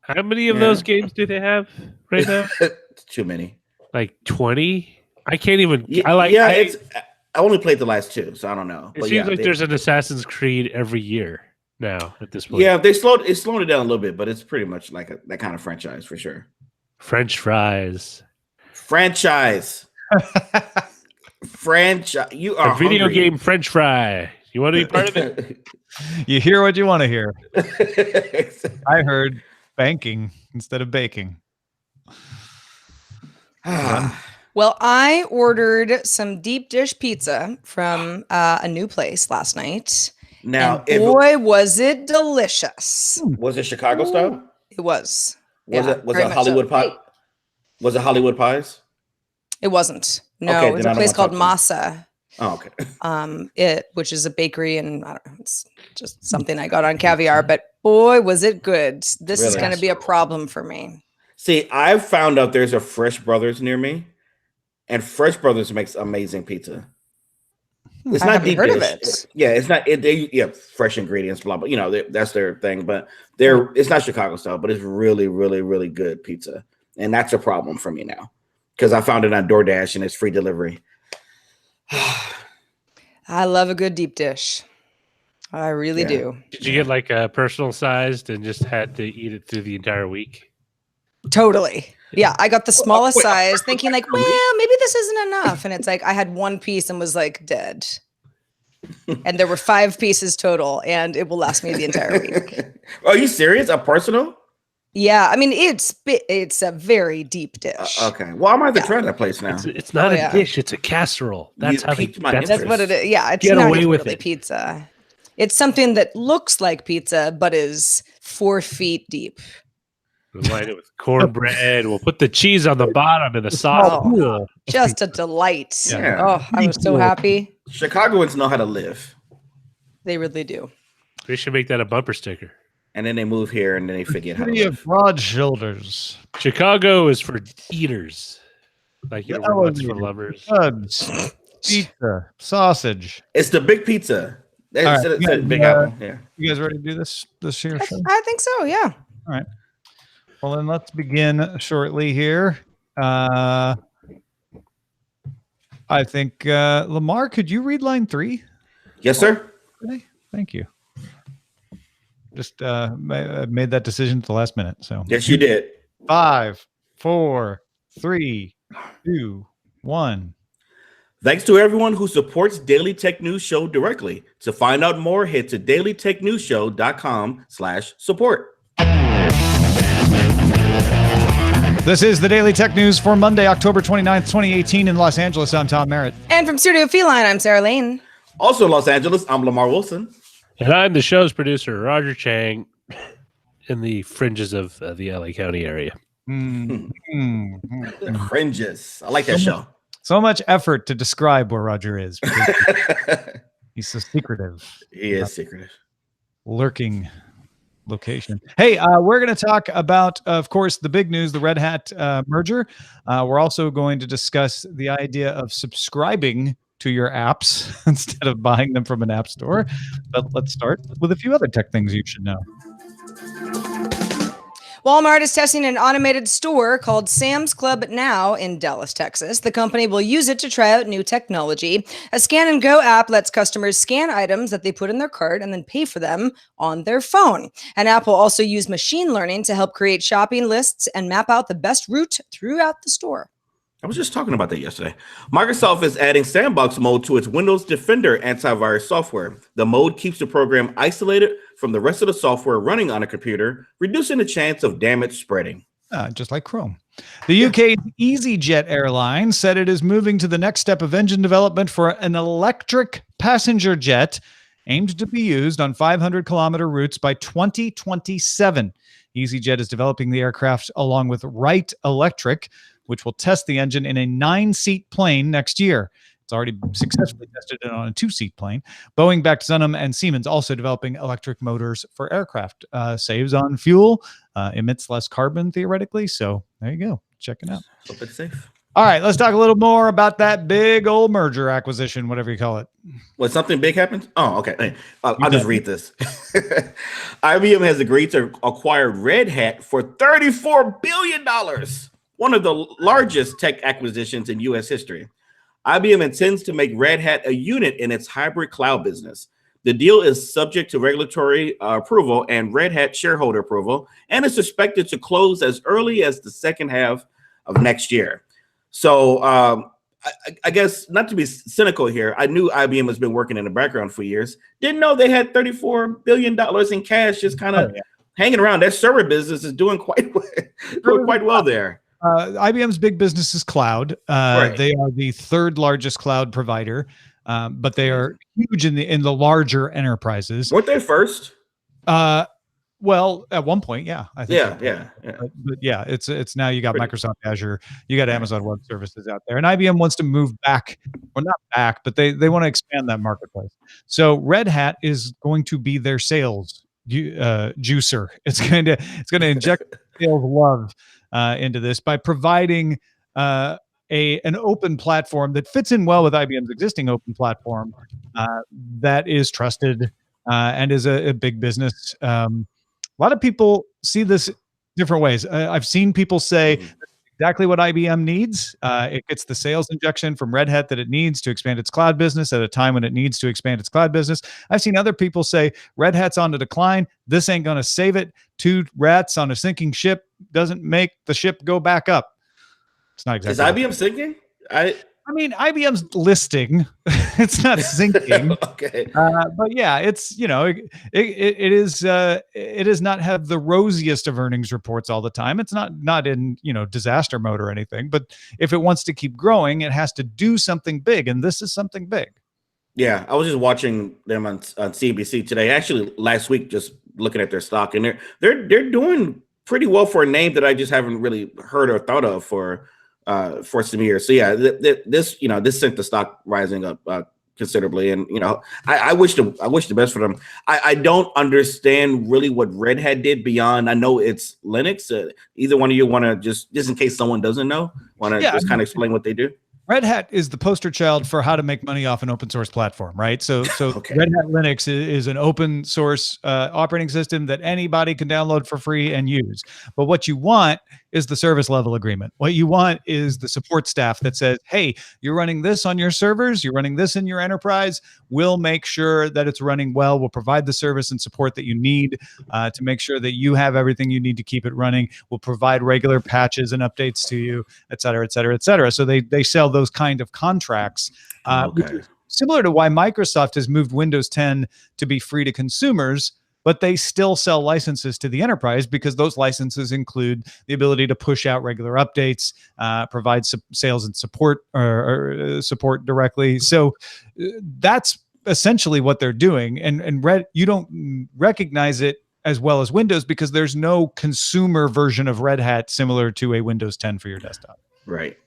How many of those games do they have right now? Too many. Like 20? I can't even. I only played the last 2, so I don't know. It seems like there's an Assassin's Creed every year now at this point. Yeah, it's slowed it down a little bit, but it's pretty much like that kind of franchise for sure. French fries. Franchise. Franchise. You are a video game French fry. You want to be part of it? You hear what you want to hear. I heard banking instead of baking. Well, I ordered some deep dish pizza from a new place last night. Now, boy, was it delicious. Was it Chicago style? It was. Was it Hollywood pie? Was it Hollywood Pies? It wasn't. No, it was a place called Masa. Oh, okay. Which is a bakery, and I don't know, it's just something I got on Caviar. But boy, was it good! This is going to be a problem for me. See, I've found out there's a Fresh Brothers near me, and Fresh Brothers makes amazing pizza. It's not deep dish. Of it. Yeah, it's not. They fresh ingredients, blah blah. You know, that's their thing. But it's not Chicago style, but it's really, really, really good pizza, and that's a problem for me now because I found it on DoorDash and it's free delivery. I love a good deep dish. I really do. Did you get like a personal sized and just had to eat it through the entire week? Totally. Yeah, I got the smallest size, thinking like, well, maybe this isn't enough. And it's like I had one piece and was like dead. And there were 5 pieces total, and it will last me the entire week. Are you serious? A personal? Yeah, I mean it's a very deep dish. Okay, well I might have to try that place now. It's not a dish; it's a casserole. That's how that's what it is. Yeah, it's not really pizza. It's something that looks like pizza, but is 4 feet deep. We'll line it with cornbread. We'll put the cheese on the bottom and the sauce. Oh, just a delight. Yeah. Oh, I was so happy. Chicagoans know how to live. They really do. We should make that a bumper sticker. And then they move here and then they forget how to live. Broad shoulders. Chicago is for eaters. Like it's for lovers. Pizza, sausage. It's the big pizza. It's Big Apple. Yeah. You guys ready to do this year show? I think so, yeah. All right. Well, then let's begin shortly here. I think, Lamarr, could you read line 3? Yes, sir. Okay. Thank you. Just made that decision at the last minute. So yes, you did. 5, 4, 3, 2, 1. Thanks to everyone who supports Daily Tech News Show directly. To find out more, head to dailytechnewsshow.com/support. This is the Daily Tech News for Monday, October 29th, 2018 in Los Angeles. I'm Tom Merritt. And from Studio Feline, I'm Sarah Lane. Also in Los Angeles, I'm Lamarr Wilson. And I'm the show's producer, Roger Chang, in the fringes of the LA County area. The fringes. I like that show. So much effort to describe where Roger is. He's so secretive. He is secretive. Lurking location. Hey, we're going to talk about, of course, the big news, the Red Hat merger. We're also going to discuss the idea of subscribing to your apps instead of buying them from an app store. But let's start with a few other tech things you should know. Walmart is testing an automated store called Sam's Club Now in Dallas, Texas. The company will use it to try out new technology. A Scan and Go app lets customers scan items that they put in their cart and then pay for them on their phone. An app will also use machine learning to help create shopping lists and map out the best route throughout the store. I was just talking about that yesterday. Microsoft is adding sandbox mode to its Windows Defender antivirus software. The mode keeps the program isolated from the rest of the software running on a computer, reducing the chance of damage spreading. Just like Chrome. The UK's EasyJet airline said it is moving to the next step of engine development for an electric passenger jet aimed to be used on 500-kilometer routes by 2027. EasyJet is developing the aircraft along with Wright Electric, which will test the engine in a 9-seat plane next year. It's already successfully tested it on a 2-seat plane. Boeing, backed Zunum, and Siemens also developing electric motors for aircraft. Saves on fuel, emits less carbon theoretically. So there you go. Check it out. Hope it's safe. All right, let's talk a little more about that big old merger acquisition, whatever you call it. What, something big happened? Oh, okay. Hey, I'll just read this. IBM has agreed to acquire Red Hat for $34 billion, one of the largest tech acquisitions in U.S. history. IBM intends to make Red Hat a unit in its hybrid cloud business. The deal is subject to regulatory approval and Red Hat shareholder approval, and is expected to close as early as the second half of next year. So I guess, not to be cynical here, I knew IBM has been working in the background for years. Didn't know they had $34 billion in cash just kind of hanging around. Their server business is doing quite well there. IBM's big business is cloud. Right. They are the third largest cloud provider, but they are huge in the larger enterprises. Weren't they first? Well, at one point, yeah, I think. Yeah. But yeah, it's now you got Microsoft Azure, you got Amazon Web Services out there, and IBM wants to move back, or not back, but they want to expand that marketplace. So Red Hat is going to be their sales juicer. It's going to inject sales love into this by providing an open platform that fits in well with IBM's existing open platform that is trusted and is a big business. A lot of people see this different ways. I've seen people say exactly what IBM needs. It gets the sales injection from Red Hat that it needs to expand its cloud business at a time when it needs to expand its cloud business. I've seen other people say Red Hat's on the decline. This ain't going to save it. Two rats on a sinking ship doesn't make the ship go back up. It's not exactly. Is IBM sinking? I mean, IBM's listing. It's not sinking. Okay. But yeah, it's, it does not have the rosiest of earnings reports all the time. It's not in, disaster mode or anything, but if it wants to keep growing, it has to do something big. And this is something big. Yeah. I was just watching them on CNBC today, actually last week, just looking at their stock, and they're doing pretty well for a name that I just haven't really heard or thought of for some years. So yeah, this sent the stock rising up considerably, and I wish the best for them. I don't understand really what Red Hat did beyond. I know it's Linux. Either one of you want to just in case someone doesn't know, kind of explain what they do? Red Hat is the poster child for how to make money off an open source platform, right? So okay. Red Hat Linux is an open source operating system that anybody can download for free and use. But what you want is the service level agreement. What you want is the support staff that says, hey, you're running this on your servers, you're running this in your enterprise. We'll make sure that it's running well. We'll provide the service and support that you need to make sure that you have everything you need to keep it running. We'll provide regular patches and updates to you, et cetera, et cetera, et cetera. So they sell those kind of contracts, which is similar to why Microsoft has moved Windows 10 to be free to consumers, but they still sell licenses to the enterprise because those licenses include the ability to push out regular updates, provide sales and support or support directly. So that's essentially what they're doing. And you don't recognize it as well as Windows because there's no consumer version of Red Hat similar to a Windows 10 for your desktop. Right.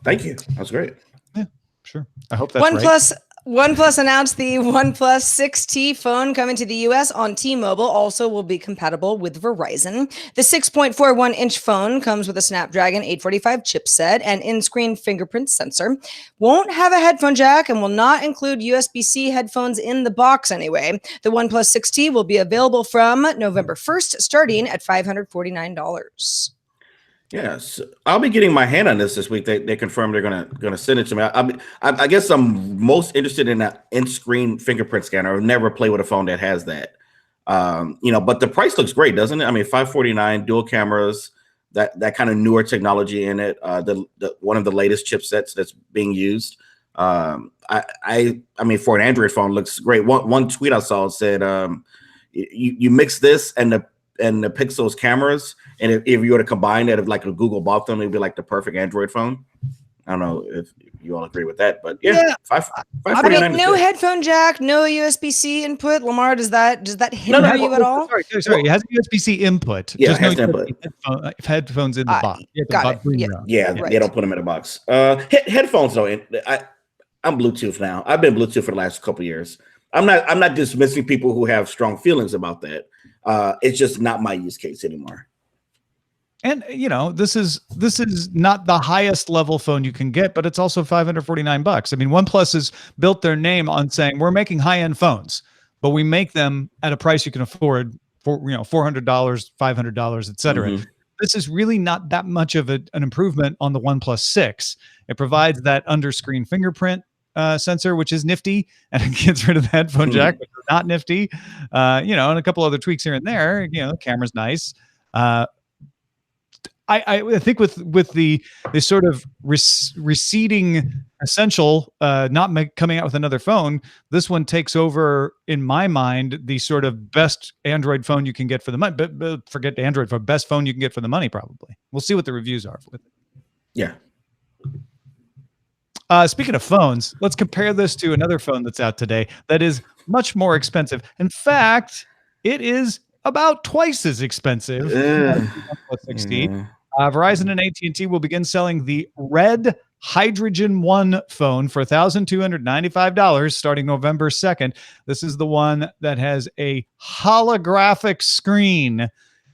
Thank you. That was great. Yeah, sure. I hope that's right. OnePlus announced the OnePlus 6T phone coming to the US on T-Mobile also will be compatible with Verizon. The 6.41-inch phone comes with a Snapdragon 845 chipset and in-screen fingerprint sensor. Won't have a headphone jack and will not include USB-C headphones in the box anyway. The OnePlus 6T will be available from November 1st, starting at $549. Yes, I'll be getting my hand on this week. They confirmed they're gonna send it to me. I guess I'm most interested in that in-screen fingerprint scanner. I've never played with a phone that has that. But the price looks great, doesn't it? I mean, $549, dual cameras, that kind of newer technology in it. The one of the latest chipsets that's being used. I mean, for an Android phone, looks great. One tweet I saw said, you mix this and the Pixel's cameras, and if you were to combine that, if like a Google bought them, it'd be like the perfect Android phone. I don't know if you all agree with that, but yeah. I mean, no headphone jack, no USB-C input. Lamarr, does that hinder you at all? Sorry. It has a USB-C input. Yeah, it has input. Headphones in the box. Got it. Yeah, right. They don't put them in a box. Headphones though. I'm Bluetooth now. I've been Bluetooth for the last couple of years. I'm not dismissing people who have strong feelings about that. It's just not my use case anymore. And this is not the highest level phone you can get, but it's also $549. I mean, OnePlus has built their name on saying we're making high-end phones, but we make them at a price you can afford for $400, $500, etc. Mm-hmm. This is really not that much of an improvement on the OnePlus 6. It provides that under-screen fingerprint sensor, which is nifty, and it gets rid of the headphone jack, which is not nifty. And a couple other tweaks here and there. The camera's nice. I think with the sort of receding essential, not coming out with another phone, this one takes over, in my mind, the sort of best Android phone you can get for the money. But forget Android phone, best phone you can get for the money, probably. We'll see what the reviews are with it. Yeah. Speaking of phones, let's compare this to another phone that's out today that is much more expensive. In fact, it is about twice as expensive. Verizon and AT&T will begin selling the Red Hydrogen One phone for $1,295 starting November 2nd. This is the one that has a holographic screen.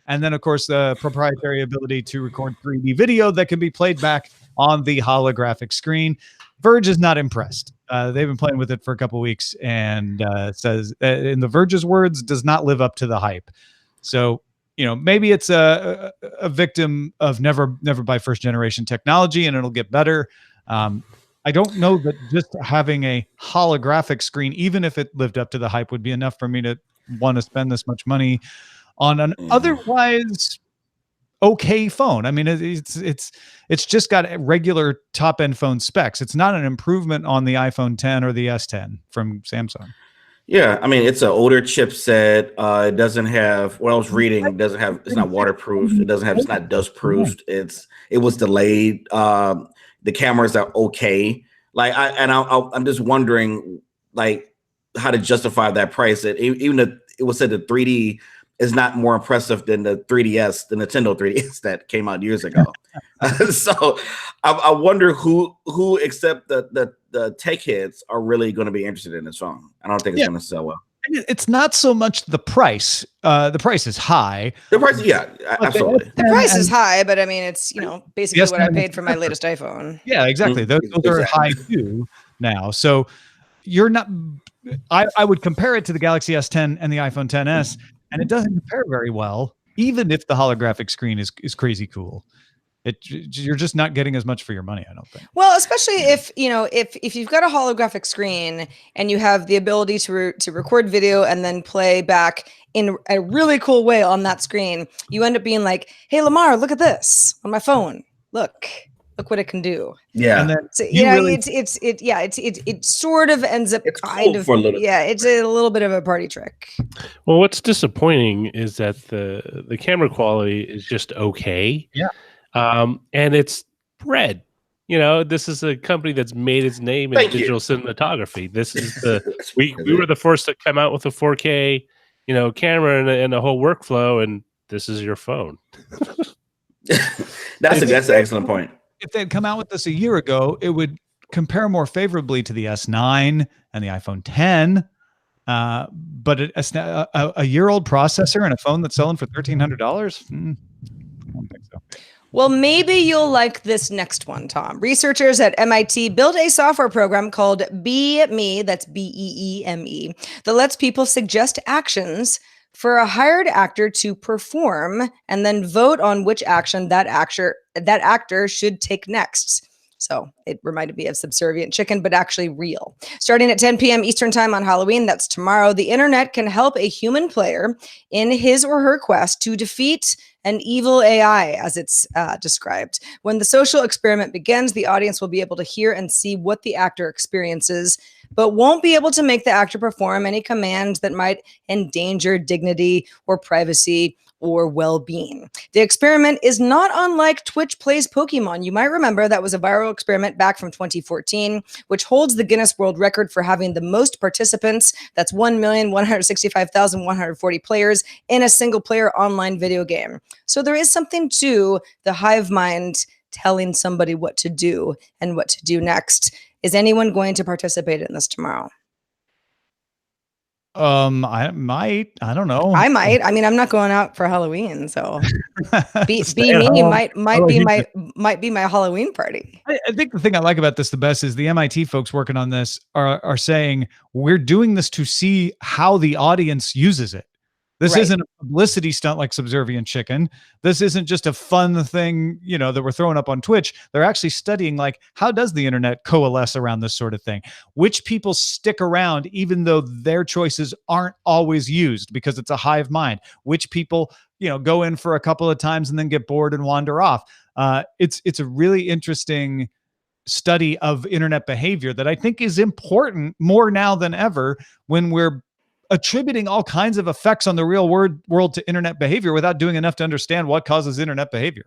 And then, of course, the proprietary ability to record 3D video that can be played back on the holographic screen. Verge is not impressed. They've been playing with it for a couple weeks and says, in the Verge's words, does not live up to the hype. So, maybe it's a victim of never buy first generation technology and it'll get better. I don't know that just having a holographic screen, even if it lived up to the hype, would be enough for me to want to spend this much money on an otherwise okay phone. I mean, it's just got regular top end phone specs. It's not an improvement on the iPhone 10 or the S10 from Samsung. Yeah, I mean, it's an older chipset. It doesn't have, what I was reading, it's not waterproof. It's not dust proofed. It was delayed. The cameras are okay. I'm just wondering, how to justify that price. Even if it was said the 3D is not more impressive than the 3DS, the Nintendo 3DS that came out years ago. So I wonder who except the tech heads are really going to be interested in this phone. I don't think it's going to sell well. It's not so much the price. The price is high. The price, yeah, absolutely. The price is high, but I mean, it's basically what I paid for my latest iPhone. Yeah, exactly. Those are high too now. So you're not. I would compare it to the Galaxy S10 and the iPhone 10s, and it doesn't compare very well, even if the holographic screen is crazy cool. You're just not getting as much for your money, I don't think. Well, especially if you've got a holographic screen and you have the ability to record video and then play back in a really cool way on that screen, you end up being like, "Hey, Lamarr, look at this on my phone. Look what it can do." Yeah, and then so, it sort of ends up it's kind cool of for a little. Yeah, it's a little bit of a party trick. Well, what's disappointing is that the camera quality is just okay. Yeah. And it's Red. This is a company that's made its name in digital cinematography. This is we were the first to come out with a 4K, camera and a whole workflow, and this is your phone. That's an excellent point. If they'd come out with this a year ago, it would compare more favorably to the S9 and the iPhone 10. But a year-old processor and a phone that's selling for $1,300? I don't think so. Well, maybe you'll like this next one, Tom. Researchers at MIT built a software program called BeeMe, that's BEEME, that lets people suggest actions for a hired actor to perform and then vote on which action that actor should take next. So it reminded me of Subservient Chicken, but actually real. Starting at 10 p.m. Eastern time on Halloween, that's tomorrow, the internet can help a human player in his or her quest to defeat an evil AI, as it's described. When the social experiment begins, the audience will be able to hear and see what the actor experiences, but won't be able to make the actor perform any commands that might endanger dignity or privacy or well-being. The experiment is not unlike Twitch Plays Pokemon. You might remember that was a viral experiment back from 2014, which holds the Guinness World Record for having the most participants. That's 1,165,140 players in a single-player online video game. So there is something to the hive mind telling somebody what to do and what to do next. Is anyone going to participate in this tomorrow? I might. I don't know. I might. I mean, I'm not going out for Halloween, so be me might be my Halloween party. I think the thing I like about this the best is the MIT folks working on this are saying we're doing this to see how the audience uses it. This isn't a publicity stunt like Subservient Chicken. This isn't just a fun thing, that we're throwing up on Twitch. They're actually studying, like, how does the internet coalesce around this sort of thing? Which people stick around even though their choices aren't always used because it's a hive mind? Which people, go in for a couple of times and then get bored and wander off? It's a really interesting study of internet behavior that I think is important more now than ever when we're attributing all kinds of effects on the real world to internet behavior without doing enough to understand what causes internet behavior.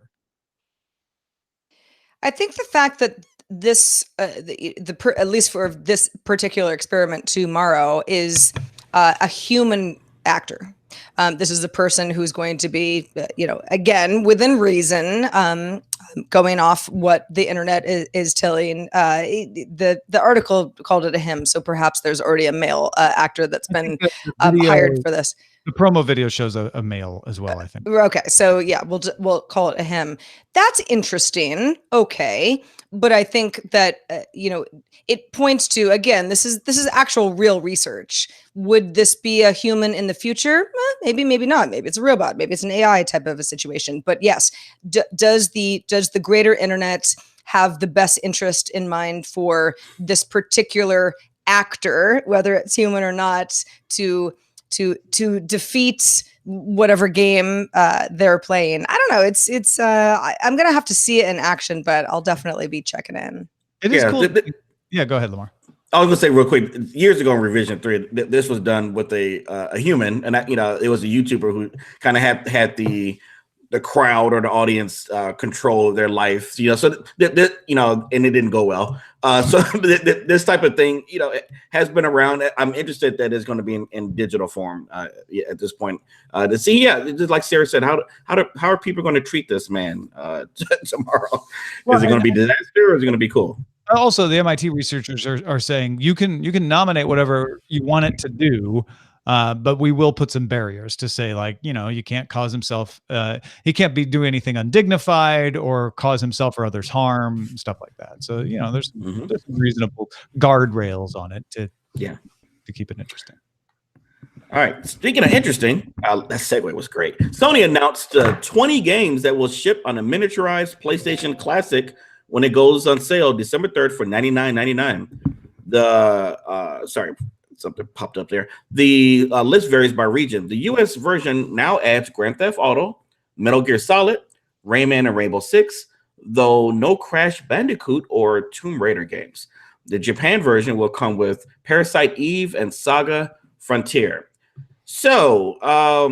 I think the fact that this, at least for this particular experiment tomorrow, is a human actor. This is a person who's going to be, again, within reason, going off what the internet is telling. The article called it a him, so perhaps there's already a male actor that's been hired for this. The promo video shows a male as well, I think. Okay, so yeah, we'll call it a him. That's interesting. Okay, but I think that it points to, again, this is actual real research. Would this be a human in the future? Maybe, maybe not. Maybe it's a robot. Maybe it's an AI type of a situation. But yes, does the greater internet have the best interest in mind for this particular actor, whether it's human or not, to defeat whatever game they're playing? I don't know. I'm gonna have to see it in action, but I'll definitely be checking in. It is cool. Yeah, go ahead, Lamarr. I was gonna say real quick. Years ago in Revision 3, this was done with a human, and it was a YouTuber who kind of had the crowd or the audience control their life. So and it didn't go well. So this type of thing, it has been around. I'm interested that it's going to be in digital form at this point to see. Yeah, just like Sarah said, how are people going to treat this man tomorrow? Is it going to be disaster or is it going to be cool? Also, the MIT researchers are saying you can nominate whatever you want it to do, but we will put some barriers to say, like, you can't cause himself, he can't be doing anything undignified or cause himself or others harm, stuff like that. So, there's some reasonable guardrails on it to keep it interesting. All right. Speaking of interesting, that segue was great. Sony announced 20 games that will ship on a miniaturized PlayStation Classic when it goes on sale December 3rd for $99.99. Sorry, something popped up there. The list varies by region. The US version now adds Grand Theft Auto, Metal Gear Solid, Rayman and Rainbow Six, though no Crash Bandicoot or Tomb Raider games. The Japan version will come with Parasite Eve and Saga Frontier. So, I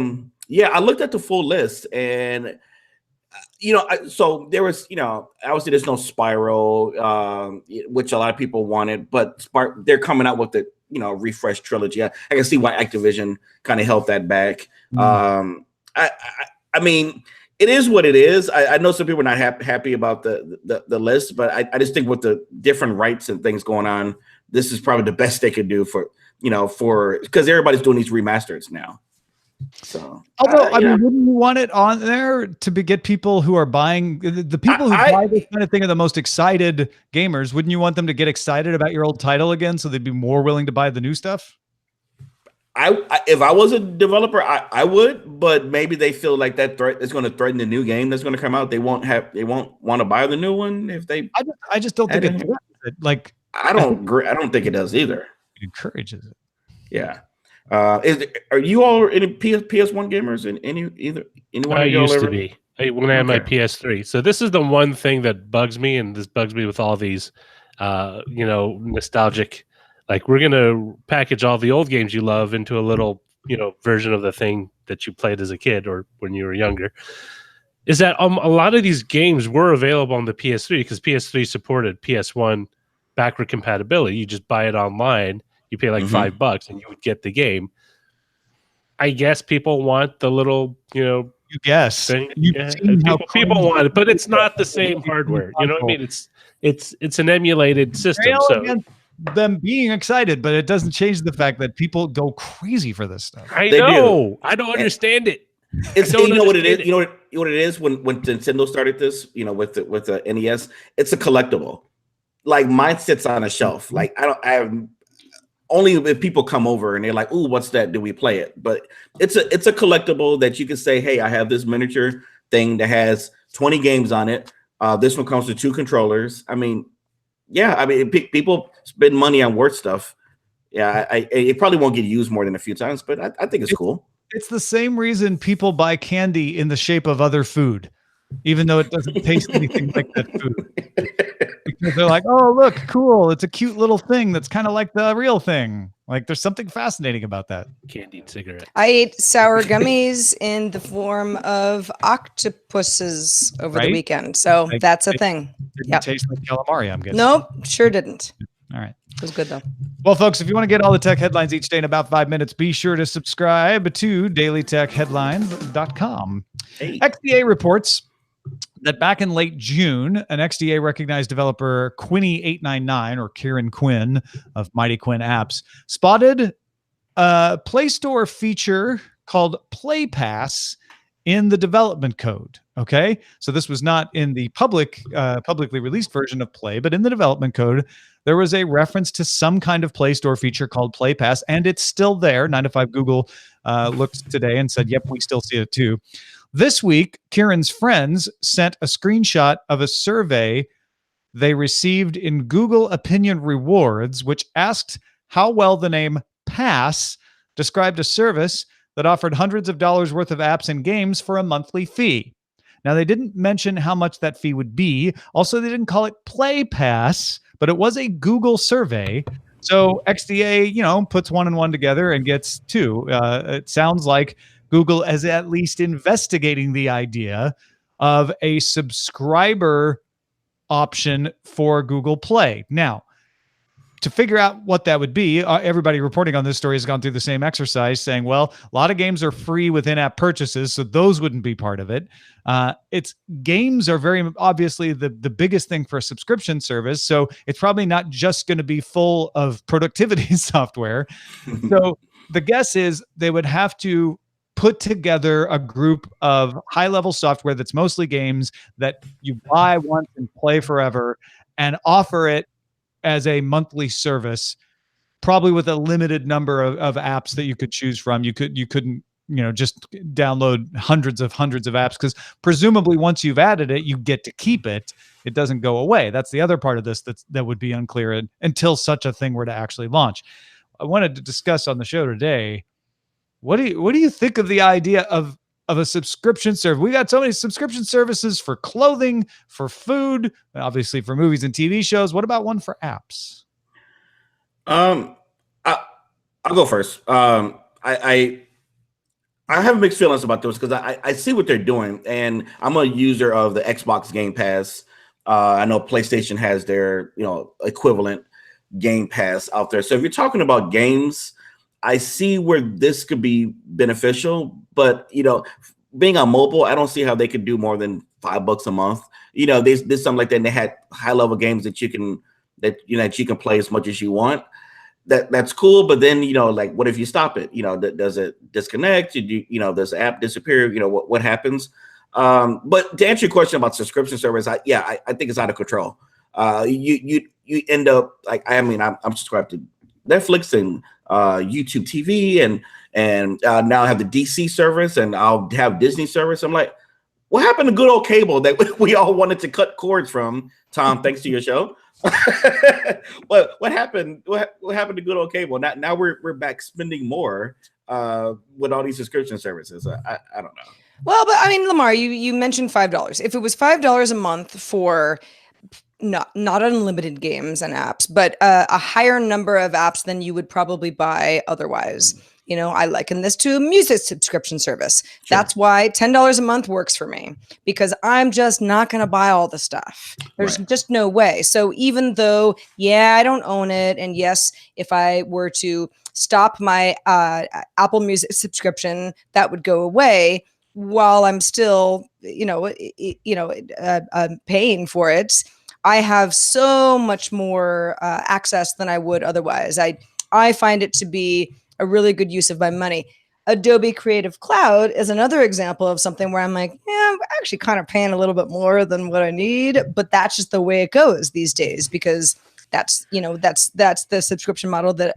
looked at the full list and so there was, obviously there's no Spyro, which a lot of people wanted, but they're coming out with the, refresh trilogy. I can see why Activision kind of held that back. I mean, it is what it is. I know some people are not happy about the list, but I just think with the different rights and things going on, this is probably the best they could do for because everybody's doing these remasters now. So, although I mean, wouldn't you want it on there to get people who are buying the people who buy this kind of thing are the most excited gamers? Wouldn't you want them to get excited about your old title again, so they'd be more willing to buy the new stuff? If I was a developer, I would, but maybe they feel like that threat is going to threaten the new game that's going to come out. They won't want to buy the new one if they. I just don't think it threatens it. Like, I don't think it does either. It encourages it. Yeah. Are you all any PS1 gamers? And anyone? I used to be. When I had my PS3. So this is the one thing that bugs me, and this bugs me with all these, nostalgic. Like, we're gonna package all the old games you love into a little, version of the thing that you played as a kid or when you were younger. Is that a lot of these games were available on the PS3 because PS3 supported PS1 backward compatibility. You just buy it online. You pay like $5 and you would get the game. I guess people want the little, you guess thing. People want it, but it's not the same hardware. You know what I mean? It's an emulated system. So them being excited, but it doesn't change the fact that people go crazy for this stuff. I know. I don't understand it. It's you know what it is. You know what it is when Nintendo started this. You know, with the NES, it's a collectible. Like mine sits on a shelf. Like I have only if people come over and they're like, "Ooh, what's that? Do we play it?" But it's a collectible that you can say, "Hey, I have this miniature thing that has 20 games on it. This one comes with 2 controllers." I mean, yeah. I mean, people spend money on worth stuff. Yeah, it probably won't get used more than a few times, but I think it's cool. It's the same reason people buy candy in the shape of other food, even though it doesn't taste anything like that food. Because they're like, oh, look, cool. It's a cute little thing that's kind of like the real thing. Like there's something fascinating about that. Candied cigarette. I ate sour gummies in the form of octopuses over the weekend. So that's a thing. Didn't taste like calamari, I'm guessing. Nope, sure didn't. All right. It was good though. Well, folks, if you want to get all the tech headlines each day in about 5 minutes, be sure to subscribe to dailytechheadlines.com. Hey. XDA reports that back in late June, an XDA recognized developer Quinny899 or Kieran Quinn of Mighty Quinn Apps spotted a Play Store feature called Play Pass in the development code. Okay, so this was not in the publicly released version of Play, but in the development code, there was a reference to some kind of Play Store feature called Play Pass, and it's still there. 9to5 Google looked today and said, yep, we still see it too. This week, Kieran's friends sent a screenshot of a survey they received in Google Opinion Rewards, which asked how well the name Pass described a service that offered hundreds of dollars worth of apps and games for a monthly fee. Now, they didn't mention how much that fee would be. Also, they didn't call it Play Pass, but it was a Google survey. So XDA, puts 1 and 1 together and gets 2. It sounds like Google is at least investigating the idea of a subscriber option for Google Play. Now, to figure out what that would be, everybody reporting on this story has gone through the same exercise saying, well, a lot of games are free with in-app purchases, so those wouldn't be part of it. Games are very obviously the biggest thing for a subscription service, so it's probably not just going to be full of productivity software. So the guess is they would have to put together a group of high-level software that's mostly games that you buy once and play forever and offer it as a monthly service, probably with a limited number of apps that you could choose from. You couldn't just download hundreds of apps, because presumably once you've added it, you get to keep it. It doesn't go away. That's the other part of this that would be unclear until such a thing were to actually launch. I wanted to discuss on the show today, what do you think of the idea of a subscription service? We got so many subscription services for clothing, for food, obviously for movies and TV shows. What about one for apps? I'll go first. I have mixed feelings about those because I see what they're doing, and I'm a user of the Xbox Game Pass. I know PlayStation has their equivalent Game Pass out there. So if you're talking about games, I see where this could be beneficial, but being on mobile, I don't see how they could do more than $5 a month. There's something like that. And they had high level games that you can play as much as you want. That's cool, but then like, what if you stop it? Does it disconnect? Does the app disappear? What happens? But to answer your question about subscription service, I think it's out of control. You end up like, I'm subscribed to Netflix and YouTube TV and now I have the DC service and I'll have Disney service. I'm like, what happened to good old cable that we all wanted to cut cords from, Tom, thanks to your show? What happened? What happened to good old cable? Now we're back spending more with all these subscription services. I don't know. Well, but Lamarr, you mentioned $5. If it was $5 a month for not unlimited games and apps, but a higher number of apps than you would probably buy otherwise. I liken this to a music subscription service. Sure. That's why $10 a month works for me, because I'm just not going to buy all the stuff. There's just no way. So even though, I don't own it. And yes, if I were to stop my Apple Music subscription, that would go away while I'm still, paying for it. I have so much more access than I would otherwise. I find it to be a really good use of my money. Adobe Creative Cloud is another example of something where I'm like, yeah, I'm actually kind of paying a little bit more than what I need, but that's just the way it goes these days, because that's the subscription model that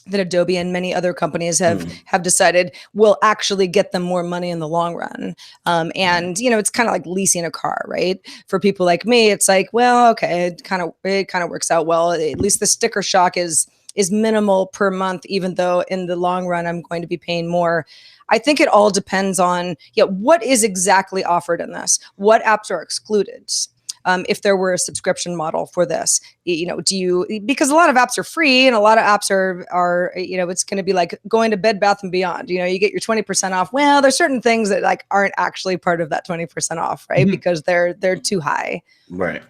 that Adobe and many other companies have decided will actually get them more money in the long run. And it's kind of like leasing a car, right? For people like me, it's like, well, okay, it kind of works out well. At least the sticker shock is minimal per month, even though in the long run I'm going to be paying more. I think it all depends on what is exactly offered in this. What apps are excluded? If there were a subscription model for this, because a lot of apps are free and a lot of apps are it's going to be like going to Bed Bath & Beyond. You get your 20% off. Well, there's certain things that like aren't actually part of that 20% off, right? Because they're too high. Right.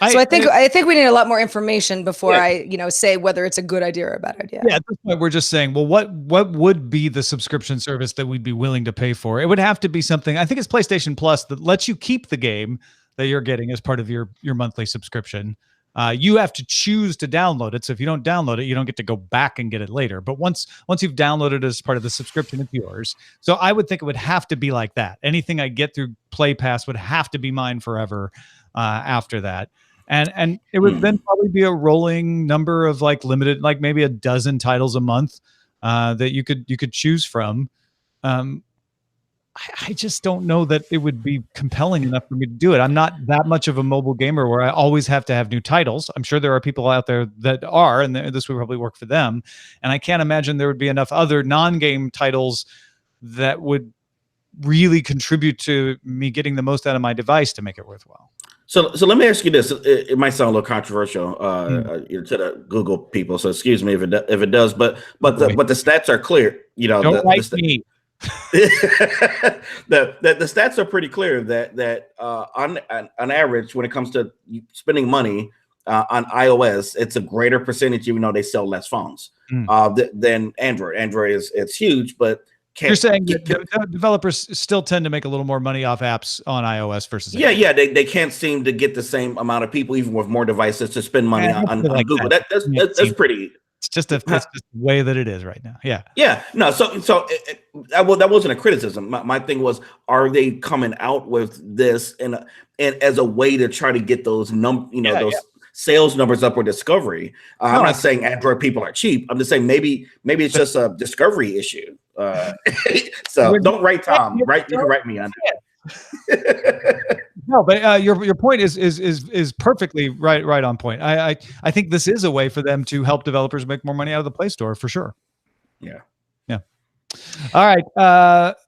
So I think we need a lot more information before I say whether it's a good idea or a bad idea. Yeah, at this point we're just saying, well, what would be the subscription service that we'd be willing to pay for? It would have to be something. I think it's PlayStation Plus that lets you keep the game that you're getting as part of your monthly subscription. You have to choose to download it. So if you don't download it, you don't get to go back and get it later. But once you've downloaded it as part of the subscription, it's yours. So I would think it would have to be like that. Anything I get through Play Pass would have to be mine forever after that. And it would then probably be a rolling number of like limited, like maybe a dozen titles a month that you could choose from. I just don't know that it would be compelling enough for me to do it. I'm not that much of a mobile gamer where I always have to have new titles. I'm sure there are people out there that are, and this would probably work for them. And I can't imagine there would be enough other non-game titles that would really contribute to me getting the most out of my device to make it worthwhile. So let me ask you this. It might sound a little controversial to the Google people, so excuse me if it does. But the stats are clear. Don't write me. the stats are pretty clear that on average, when it comes to spending money on iOS, it's a greater percentage, even though they sell less phones than Android. Android it's huge, but you're saying that developers still tend to make a little more money off apps on iOS versus Android. Yeah, they can't seem to get the same amount of people, even with more devices, to spend money on Google. That's pretty. It's just the way that it is right now. Yeah. No. So that wasn't a criticism. My thing was, are they coming out with this and as a way to try to get those those sales numbers up or discovery? I'm not saying Android people are cheap. I'm just saying maybe it's just a discovery issue. So don't write Tom. Right? You can write me on that. No, but your point is perfectly right on point. I think this is a way for them to help developers make more money out of the Play Store for sure. Yeah. All right,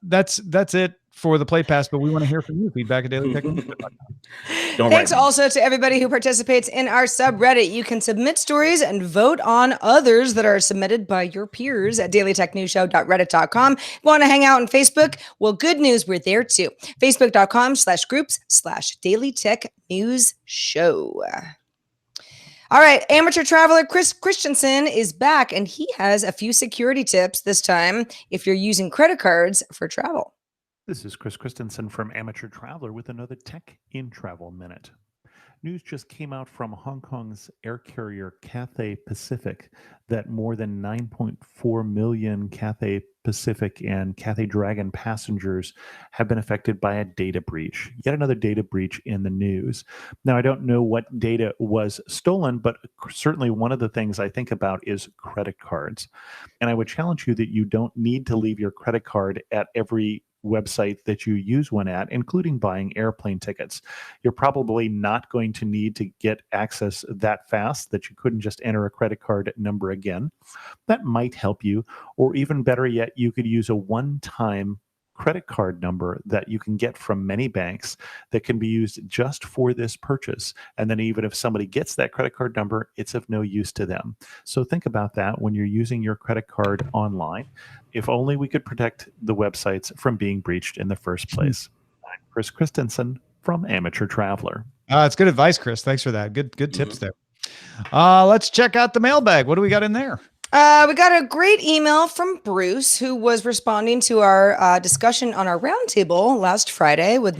that's it for the Play Pass, but we want to hear from you. Feedback at dailytech.com. Thanks also to everybody who participates in our subreddit. You can submit stories and vote on others that are submitted by your peers at dailytechnewsshow.reddit.com. If you want to hang out on Facebook? Well, good news, we're there too. Facebook.com/groups/dailytechnewsshow. All right, amateur traveler Chris Christensen is back, and he has a few security tips this time if you're using credit cards for travel. This is Chris Christensen from Amateur Traveler with another Tech in Travel Minute. News just came out from Hong Kong's air carrier Cathay Pacific that more than 9.4 million Cathay Pacific and Cathay Dragon passengers have been affected by a data breach. Yet another data breach in the news. Now, I don't know what data was stolen, but certainly one of the things I think about is credit cards. And I would challenge you that you don't need to leave your credit card at every website that you use one at, including buying airplane tickets. You're probably not going to need to get access that fast that you couldn't just enter a credit card number again. That might help you, or even better yet, you could use a one-time credit card number that you can get from many banks that can be used just for this purchase. And then even if somebody gets that credit card number, it's of no use to them. So think about that when you're using your credit card online. If only we could protect the websites from being breached in the first place. I'm Chris Christensen from Amateur Traveler. It's good advice, Chris. Thanks for that. Good tips there. Let's check out the mailbag. What do we got in there? We got a great email from Bruce, who was responding to our discussion on our roundtable last Friday with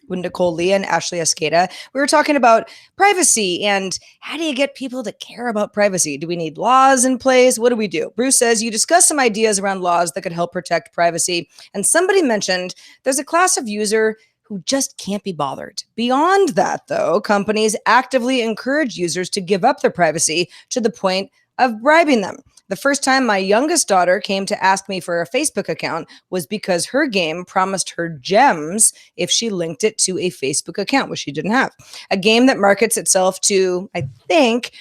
Nicole Lee and Ashley Escada. We were talking about privacy and how do you get people to care about privacy? Do we need laws in place? What do we do? Bruce says you discussed some ideas around laws that could help protect privacy, and somebody mentioned there's a class of user who just can't be bothered. Beyond that, though, companies actively encourage users to give up their privacy to the point of bribing them. The first time my youngest daughter came to ask me for a Facebook account was because her game promised her gems if she linked it to a Facebook account, which she didn't have. A game that markets itself to, I think,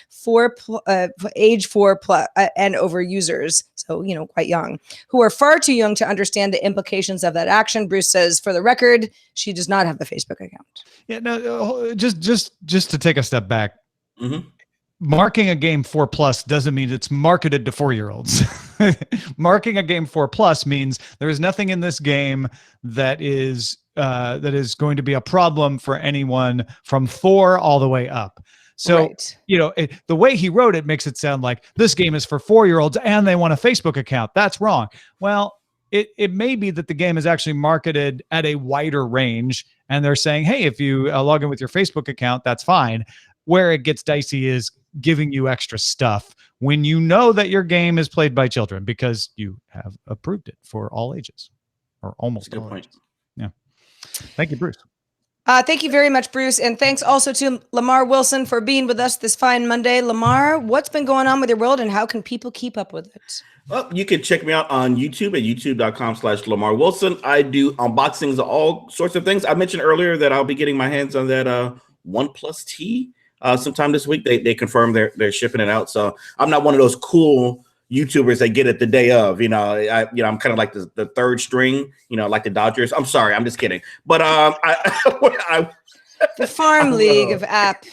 age 4+ and over users, so quite young, who are far too young to understand the implications of that action. Bruce says, for the record, she does not have the Facebook account. Yeah, no, just to take a step back. Mm-hmm. Marking a game 4+ doesn't mean it's marketed to 4-year-olds. Marking a game 4+ means there is nothing in this game that is going to be a problem for anyone from 4 all the way up. So, right. The way he wrote it makes it sound like this game is for 4-year-olds and they want a Facebook account. That's wrong. Well, it may be that the game is actually marketed at a wider range and they're saying, hey, if you log in with your Facebook account, that's fine. Where it gets dicey is giving you extra stuff when you know that your game is played by children because you have approved it for all ages or almost all ages. Yeah. Thank you, Bruce. Thank you very much, Bruce. And thanks also to Lamarr Wilson for being with us this fine Monday. Lamarr, what's been going on with your world and how can people keep up with it? Well, you can check me out on YouTube at youtube.com/Lamarr Wilson. I do unboxings of all sorts of things. I mentioned earlier that I'll be getting my hands on that OnePlus T. Sometime this week. They confirmed they're shipping it out. So I'm not one of those cool YouTubers that get it the day of. I'm kind of like the third string. Like the Dodgers. I'm sorry, I'm just kidding. But the Farm League of app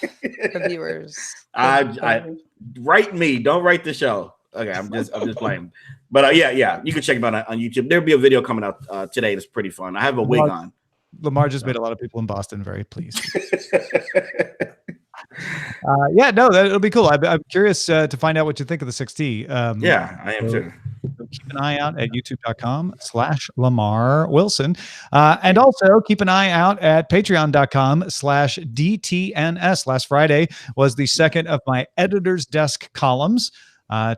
reviewers. I write me. Don't write the show. Okay, I'm just playing. But yeah, you can check them out on YouTube. There'll be a video coming out today. That's pretty fun. I have a wig on. Lamarr just made a lot of people in Boston very pleased. That'll be cool. I'm curious to find out what you think of the 6T. I am too. Keep an eye out at youtube.com/Lamarr Wilson. And also keep an eye out at patreon.com/DTNS. Last Friday was the second of my editor's desk columns,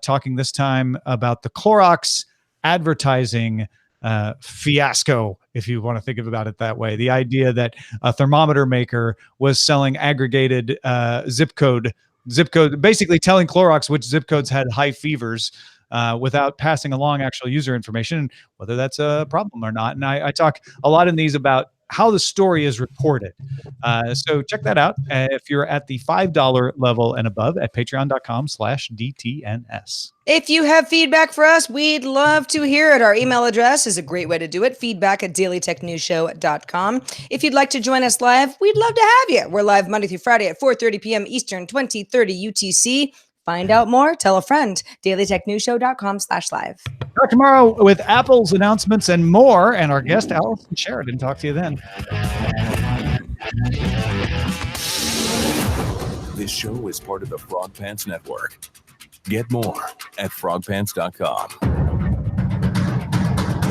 talking this time about the Clorox advertising fiasco, if you want to think about it that way. The idea that a thermometer maker was selling aggregated zip code, basically telling Clorox which zip codes had high fevers without passing along actual user information, whether that's a problem or not. And I talk a lot in these about how the story is reported. So check that out if you're at the $5 level and above at patreon.com/DTNS. If you have feedback for us, we'd love to hear it. Our email address is a great way to do it, feedback@dailytechnewsshow.com. If you'd like to join us live, we'd love to have you. We're live Monday through Friday at 4:30 p.m. Eastern, 20:30 UTC. Find out more, tell a friend, dailytechnewsshow.com/live. Back tomorrow with Apple's announcements and more, and our guest, Allison Sheridan. Talk to you then. This show is part of the Frog Pants Network. Get more at frogpants.com.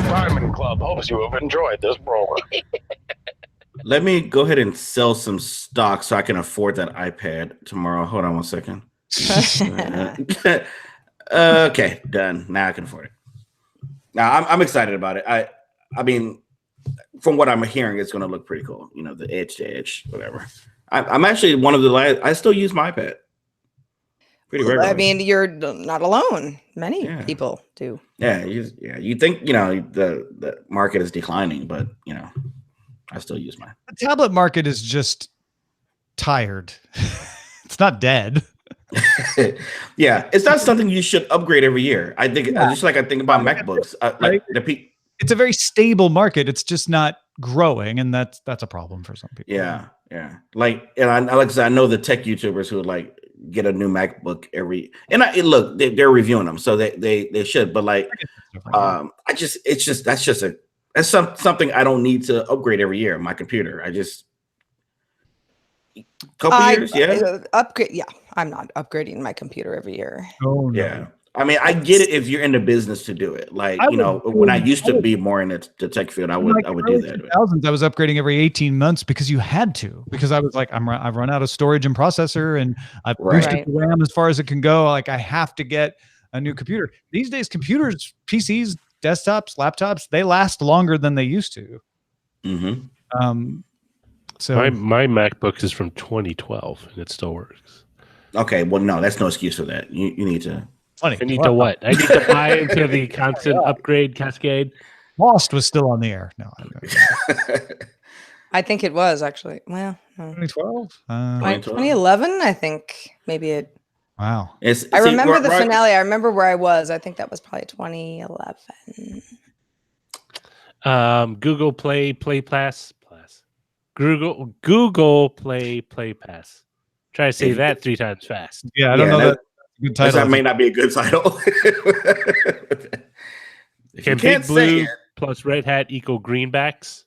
Diamond Club hopes you have enjoyed this program. Let me go ahead and sell some stock so I can afford that iPad tomorrow. Hold on one second. Okay, done. Now I can afford it. Now I'm excited about it. I mean, from what I'm hearing, it's going to look pretty cool. The edge to edge, whatever. I'm actually one of the last. I still use my iPad pretty regularly. I mean, you're not alone. Many people do. Yeah, you think the market is declining, but I still use mine. The tablet market is just tired. It's not dead. Yeah, it's not something you should upgrade every year. I think just like I think about MacBooks. It's a very stable market. It's just not growing, and that's a problem for some people. Yeah. Like I said, I know the tech YouTubers who would get a new MacBook every. And look, they're reviewing them, so they should. But that's something I don't need to upgrade every year. My computer, Couple years, yeah. Upgrade. Yeah, I'm not upgrading my computer every year. Oh no. Yeah. I mean, I get it if you're in the business to do it. Like, when I used to be more in the tech field, I would do that. 2000s, I was upgrading every 18 months because you had to. Because I was like, I've run out of storage and processor, and I've boosted the RAM as far as it can go. Like, I have to get a new computer. These days, computers, PCs, desktops, laptops, they last longer than they used to. Mm-hmm. So my MacBook is from 2012 and it still works. Okay, well, no, that's no excuse for that. You need to. I need to what? I need to buy into the constant upgrade cascade. Lost was still on the air. No, I think it was actually. Well, 2012, 2011. I think maybe it. Wow. I remember the finale. I remember where I was. I think that was probably 2011. Google Play Pass. Google Play Pass. Try to say that 3 times fast. Yeah, I don't know that. Good title. That may not be a good title. Can Big Blue plus Red Hat equal greenbacks?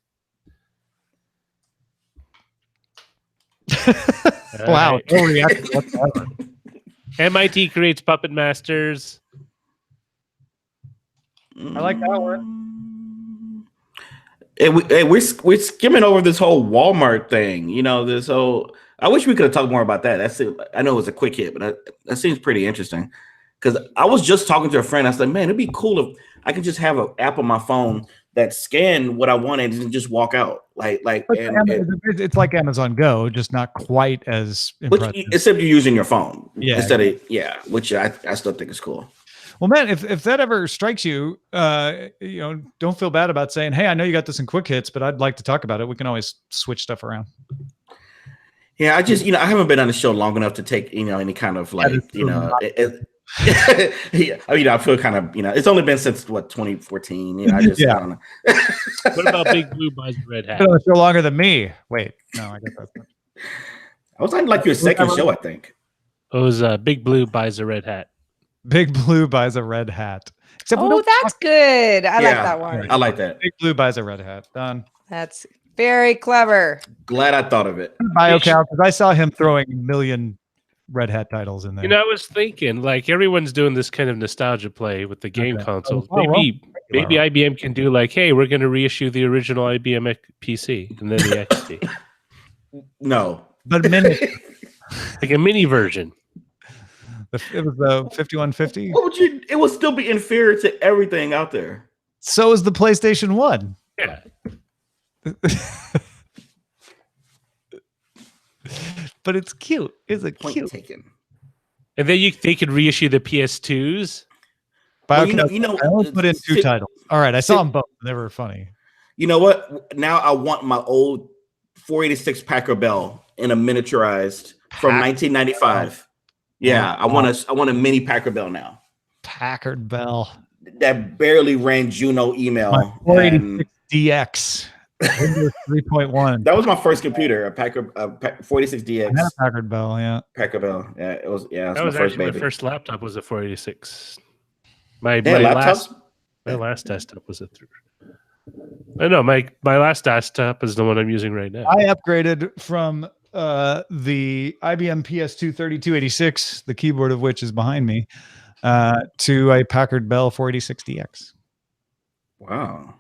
Wow. No reaction whatsoever. MIT creates Puppet Masters. I like that one. Hey, we're skimming over this whole Walmart thing. This whole. I wish we could have talked more about that. I know it was a quick hit, but that seems pretty interesting. Because I was just talking to a friend. I said, man, it'd be cool if I could just have an app on my phone that scan what I wanted and just walk out. It's like Amazon Go, just not quite as impressive. Except you're using your phone. Yeah. Which I still think is cool. Well, man, if that ever strikes you, don't feel bad about saying, hey, I know you got this in quick hits, but I'd like to talk about it. We can always switch stuff around. Yeah, I just, I haven't been on the show long enough to take, any kind of I feel kind of, it's only been since 2014. I just, I don't know. What about Big Blue buys Red Hat? It's no longer than me. Wait, no, I guess that's not. I was on like your second show, I think. It was Big Blue buys a Red Hat. Big Blue buys a Red Hat. Except that's good. I like that one. I like that. Big Blue buys a Red Hat. Done. That's very clever. Glad I thought of it. BioCal, because I saw him throwing a million Red Hat titles in there. I was thinking, like, everyone's doing this kind of nostalgia play with the game consoles. Maybe IBM can do like, hey, we're going to reissue the original IBM PC and then the XT. No. But mini. Like a mini version. It was the 5150. It would still be inferior to everything out there. So is the PlayStation 1. Yeah. But it's cute. It's a cute. Taken. And then they could reissue the PS2s. I only put in 2 titles. All right, I saw them both. They were funny. You know what? Now I want my old 486 Packard Bell in a miniaturized from 1995. Yeah, I want a mini Packard Bell now. Packard Bell. That barely ran Juno email. My 486 DX. Windows 3.1. That was my first computer, a Packard 486 DX. I had a Packard Bell, yeah. Packard Bell. Yeah, it was that was was my first actually baby. my first laptop was a 486. My last desktop was a 3. I know my last desktop is the one I'm using right now. I upgraded from the IBM PS2 3286, the keyboard of which is behind me, to a Packard Bell 486 DX. Wow.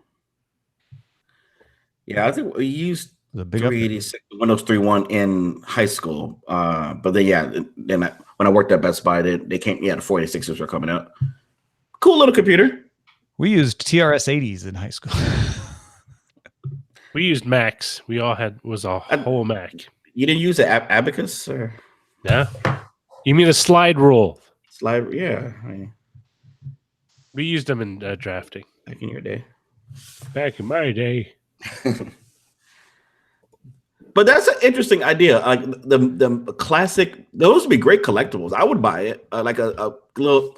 Yeah, I think we used the big 386 Windows 3.1 in high school. But then when I worked at Best Buy, they came. Yeah, the 486s were coming out. Cool little computer. We used TRS-80s in high school. We used Macs. We all was a whole Mac. You didn't use an Abacus, or? Yeah. You mean a slide rule? Slide, yeah. We used them in drafting. Back in your day. Back in my day. But that's an interesting idea. Like the classic, those would be great collectibles. I would buy it. Like a little.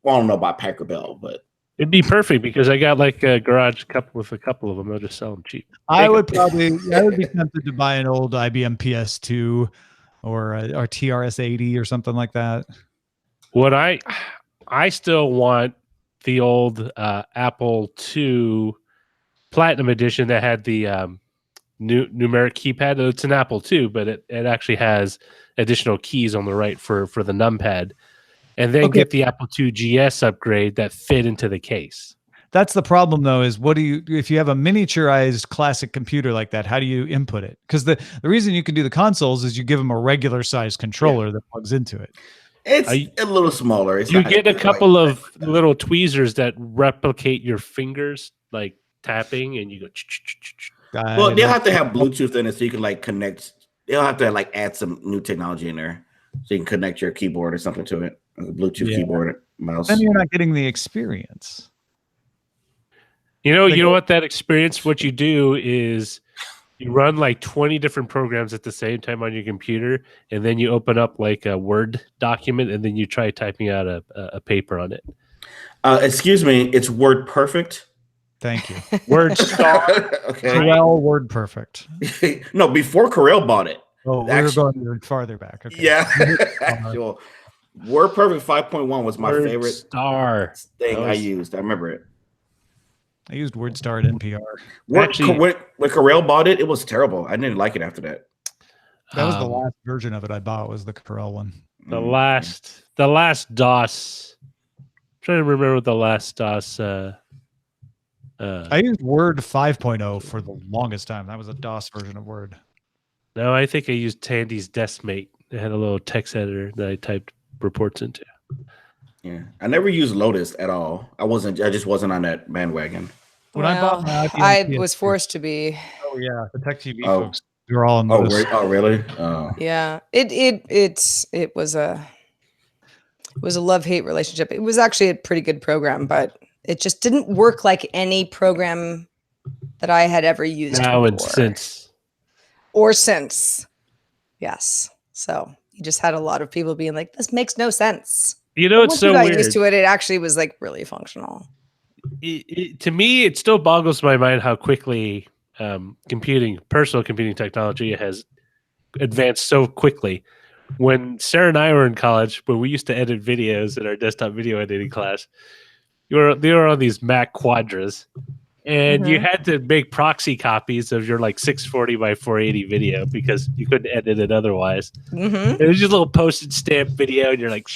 I don't know about Packard Bell, but it'd be perfect because I got like a garage with a couple of them. I'll just sell them cheap. I would be tempted to buy an old IBM PS2 or TRS-80 or something like that. What I still want the old Apple II Platinum Edition that had the numeric keypad. It's an Apple too, but it actually has additional keys on the right for the numpad, and then get the Apple II GS upgrade that fit into the case. That's the problem, though, is if you have a miniaturized classic computer like that, how do you input it? Because the reason you can do the consoles is you give them a regular size controller that plugs into it. It's a little smaller. You get a couple of little tweezers that replicate your fingers, like tapping, and you go. Well, they'll have to have Bluetooth in it so you can like connect. They'll have to like add some new technology in there so you can connect your keyboard or something to it, like a Bluetooth keyboard, mouse. Then you're not getting the experience. You know what that experience, what you do is you run like 20 different programs at the same time on your computer, and then you open up like a Word document, and then you try typing out a paper on it. Excuse me, it's Word Perfect. Thank you. Word Star. Okay. Corel Word Perfect. No, before Corel bought it. Oh, we're going farther back. Okay. Yeah. Actual Word Perfect 5.1 was my favorite thing I used. I remember it. I used WordStar at NPR. When Corel bought it, it was terrible. I didn't like it after that. That was the last version of it I bought, was the Corel one. The last DOS. I'm trying to remember what the last DOS. I used Word 5.0 for the longest time. That was a DOS version of Word. No, I think I used Tandy's DeskMate. It had a little text editor that I typed reports into. Yeah, I never used Lotus at all. I just wasn't on that bandwagon. When I bought my IBM I was forced to be. Oh yeah, the Tech TV folks. They're all on Lotus. Oh really? Oh. Yeah, it was a love-hate relationship. It was actually a pretty good program, but it just didn't work like any program that I had ever used now before. and since. Yes. So you just had a lot of people being like, "This makes no sense." You know, it's so weird. Got used to it. It actually was like really functional. To me, it still boggles my mind how quickly personal computing technology has advanced so quickly. When Sarah and I were in college, when we used to edit videos in our desktop video editing class, they were on these Mac Quadras, and you had to make proxy copies of your like 640 by 480 video because you couldn't edit it otherwise. It was just a little postage stamp video, and you're like.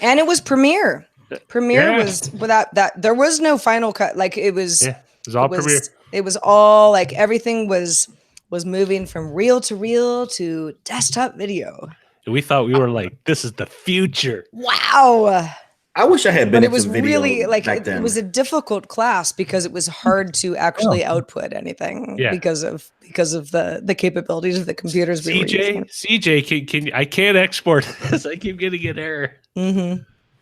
And it was Premiere. Premiere was without that. There was no Final Cut. Like it was all Premiere. It was all like everything was moving from reel to desktop video. And we thought we were like, this is the future. Wow. I wish I had been. But it was really like it was a difficult class because it was hard to actually output anything because of the capabilities of the computers we were using. CJ, can I can't export this. I keep getting an error.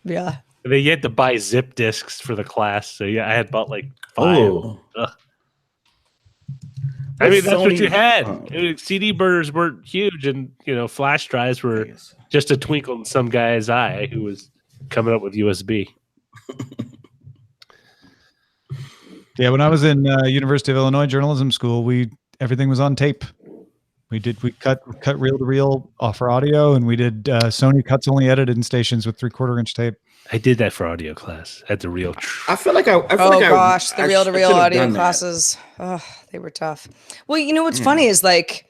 Yeah. And then you had to buy zip disks for the class. So yeah, I had bought like 5. I mean, that's what you had. CD burners weren't huge, and flash drives were just a twinkle in some guy's eye who was coming up with USB. Yeah, when I was in University of Illinois Journalism School, everything was on tape. We cut reel to reel for audio, and we did Sony cuts only edited in stations with 3/4 inch tape. I did that for audio class at the reel. I feel like the reel to reel audio classes. Oh, they were tough. Well, what's funny is like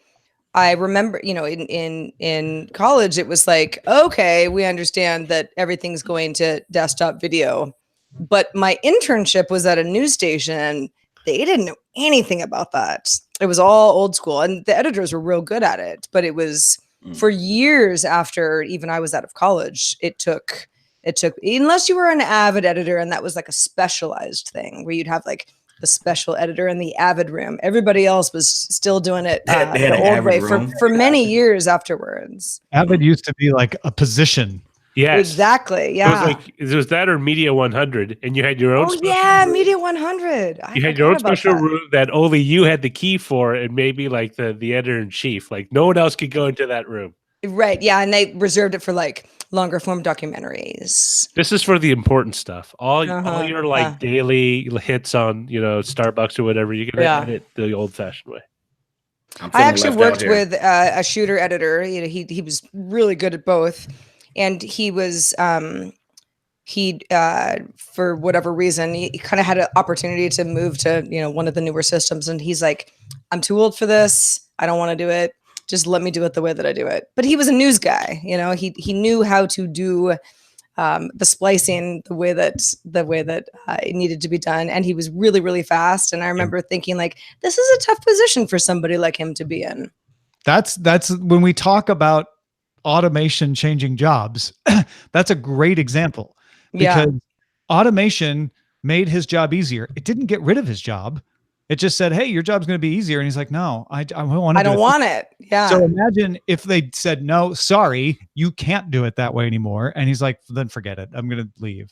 I remember, in college, it was like, okay, we understand that everything's going to desktop video. But my internship was at a news station, and they didn't know anything about that. It was all old school, and the editors were real good at it. But it was for years after even I was out of college. It took, unless you were an Avid editor, and that was like a specialized thing where you'd have like the special editor in the Avid room. Everybody else was still doing it the old way for many years afterwards. Avid used to be like a position. Yes, exactly. Yeah, it was that or Media 100, and you had your own. Room. Media 100. You had your own special room that only you had the key for, and maybe like the editor in chief. Like no one else could go into that room. Right. Yeah, and they reserved it for like longer form documentaries. This is for the important stuff. All your like daily hits on Starbucks or whatever. You can edit the old fashioned way. I actually worked with a shooter editor. He was really good at both. And he was, for whatever reason, he kind of had an opportunity to move to, one of the newer systems. And he's like, I'm too old for this. I don't want to do it. Just let me do it the way that I do it. But he was a news guy. You know, he knew how to do the splicing the way that it needed to be done. And he was really, really fast. And I remember thinking, like, this is a tough position for somebody like him to be in. That's when we talk about automation changing jobs. That's a great example, because automation made his job easier. It didn't get rid of his job. It just said, hey, your job's going to be easier. And he's like, no, I don't want it. Yeah. So imagine if they said, no, sorry, you can't do it that way anymore. And he's like, then forget it. I'm going to leave.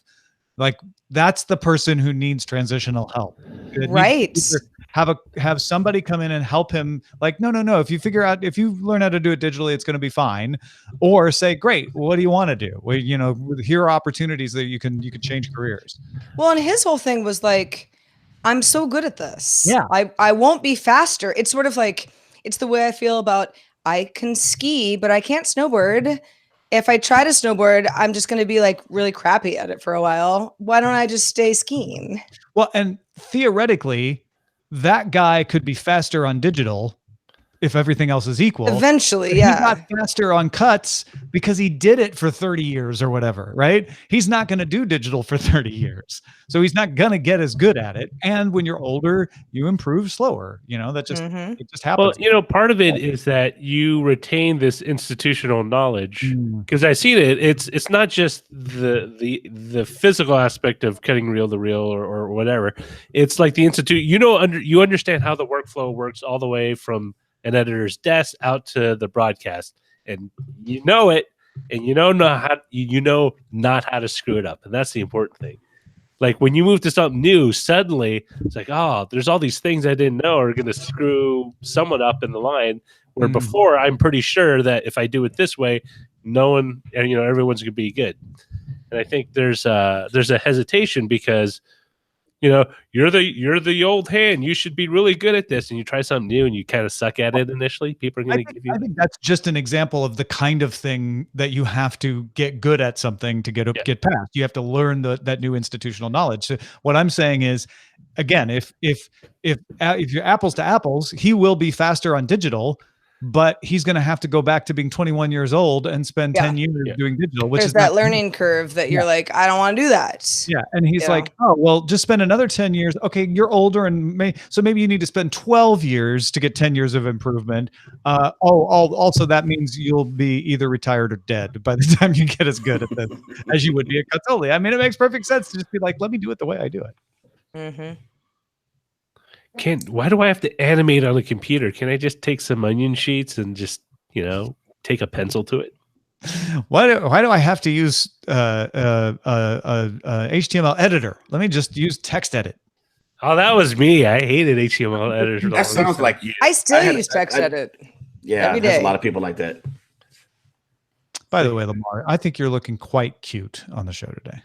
Like, that's the person who needs transitional help. Right. Have somebody come in and help him. Like, no. If you learn how to do it digitally, it's going to be fine. Or say, great, what do you want to do? Well, here are opportunities that you can change careers. Well, and his whole thing was like, I'm so good at this. Yeah. I won't be faster. It's sort of like, it's the way I feel about, I can ski, but I can't snowboard. If I try to snowboard, I'm just going to be like really crappy at it for a while. Why don't I just stay skiing? Well, and theoretically, that guy could be faster on digital if everything else is equal. Eventually, He got faster on cuts because he did it for 30 years or whatever, right? He's not going to do digital for 30 years. So he's not going to get as good at it. And when you're older, you improve slower. That just, it just happens. Well, part of it is that you retain this institutional knowledge, because I see it. It's not just the physical aspect of cutting reel to reel or whatever. It's like the institute, you understand how the workflow works all the way from an editor's desk out to the broadcast, and you know it, and not how to screw it up, and that's the important thing. Like, when you move to something new, suddenly it's like, oh, there's all these things I didn't know are going to screw someone up in the line. Where before, I'm pretty sure that if I do it this way, no one, and everyone's going to be good. And I think there's a hesitation because, you're the old hand. You should be really good at this, and you try something new, and you kind of suck at it initially. People are going to give you. I think that's just an example of the kind of thing that you have to get good at something to get past. You have to learn that new institutional knowledge. So what I'm saying is, again, if you're apples to apples, he will be faster on digital, but he's going to have to go back to being 21 years old and spend 10 years doing digital, which There's is that learning curve that you're like, I don't want to do that. Yeah. And he's like, oh, well, just spend another 10 years. Okay. You're older, and so maybe you need to spend 12 years to get 10 years of improvement. Also that means you'll be either retired or dead by the time you get as good at this as you would be at Cutsoli. I mean, it makes perfect sense to just be like, let me do it the way I do it. Mm-hmm. Why do I have to animate on a computer? Can I just take some onion sheets and just, take a pencil to it? Why do I have to use HTML editor? Let me just use text edit. Oh, that was me. I hated HTML editors. That sounds like you. I still use text edit. Yeah, there's a lot of people like that. By the way, Lamarr, I think you're looking quite cute on the show today.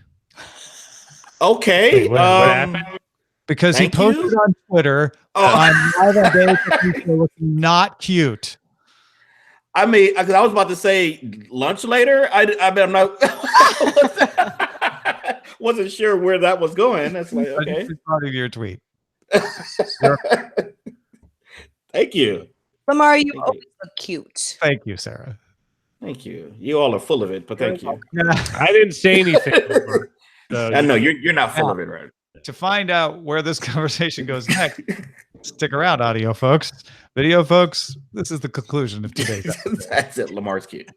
Okay. Wait, what happened? Because he posted on Twitter, I'm live on days that you're looking not cute. I mean, because I was about to say lunch later. I'm not. Wasn't sure where that was going. That's like, okay. It's part of your tweet. Thank you. Lamarr, you always look cute. Thank you, Sarah. Thank you. You all are full of it, but thank you. I didn't say anything. I know you're not full of it, right? To find out where this conversation goes next, stick around, audio folks. Video folks, this is the conclusion of today's episode. That's it. Lamarr's cute.